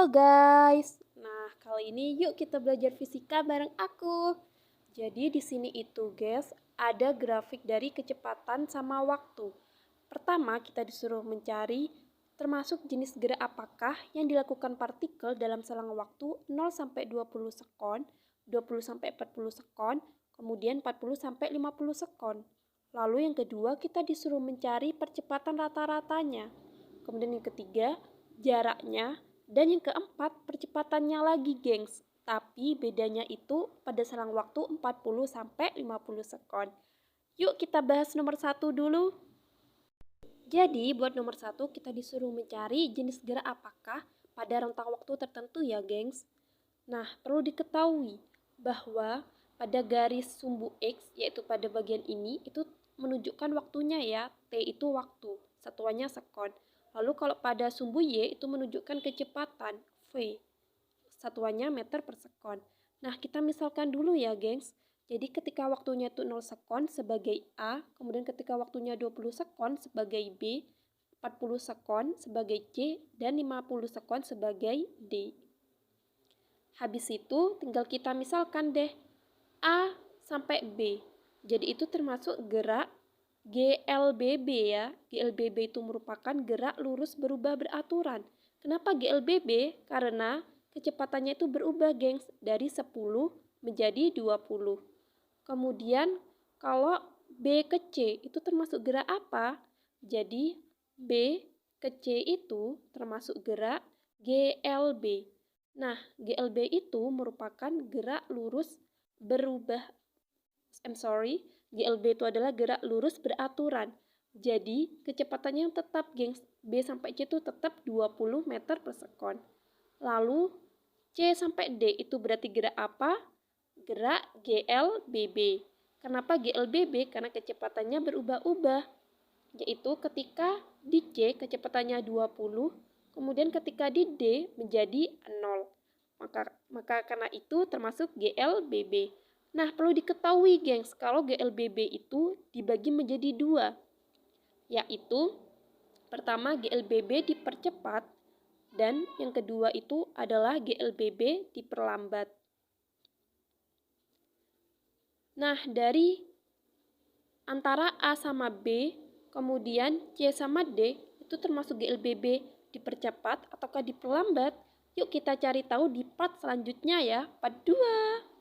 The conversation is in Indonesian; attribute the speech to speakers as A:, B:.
A: Halo guys. Nah, kali ini yuk kita belajar fisika bareng aku. Jadi di sini itu guys, ada grafik dari kecepatan sama waktu. Pertama, kita disuruh mencari termasuk jenis gerak apakah yang dilakukan partikel dalam selang waktu 0 sampai 20 sekon, 20 sampai 40 sekon, kemudian 40 sampai 50 sekon. Lalu yang kedua, kita disuruh mencari percepatan rata-ratanya. Kemudian yang ketiga, jaraknya. Dan yang keempat, percepatannya lagi, gengs. Tapi bedanya itu pada selang waktu 40 sampai 50 sekon. Yuk kita bahas nomor 1 dulu. Jadi buat nomor 1 kita disuruh mencari jenis gerak apakah pada rentang waktu tertentu ya, gengs. Nah, perlu diketahui bahwa pada garis sumbu X, yaitu pada bagian ini, itu menunjukkan waktunya ya. T itu waktu, satuannya sekon. Lalu kalau pada sumbu Y itu menunjukkan kecepatan, V, satuannya meter per sekon. Nah, kita misalkan dulu ya, gengs. Jadi ketika waktunya itu 0 sekon sebagai A, kemudian ketika waktunya 20 sekon sebagai B, 40 sekon sebagai C, dan 50 sekon sebagai D. Habis itu tinggal kita misalkan deh A sampai B. Jadi itu termasuk gerak GLBB ya. GLBB itu merupakan gerak lurus berubah beraturan. Kenapa GLBB? Karena kecepatannya itu berubah, gengs, dari 10 menjadi 20. Kemudian kalau B ke C itu termasuk gerak apa? Jadi B ke C itu termasuk gerak GLB. Nah, GLB itu merupakan gerak lurus berubah. GLB itu adalah gerak lurus beraturan. Jadi, kecepatannya yang tetap, gengs. B sampai C itu tetap 20 meter per sekon. Lalu, C sampai D itu berarti gerak apa? Gerak GLBB. Kenapa GLBB? Karena kecepatannya berubah-ubah. Yaitu ketika di C kecepatannya 20, kemudian ketika di D menjadi 0. Maka karena itu termasuk GLBB. Nah, perlu diketahui, gengs, kalau GLBB itu dibagi menjadi dua, yaitu pertama GLBB dipercepat dan yang kedua itu adalah GLBB diperlambat. Nah, dari antara A sama B, kemudian C sama D, itu termasuk GLBB dipercepat ataukah diperlambat? Yuk kita cari tahu di part selanjutnya ya, part 2.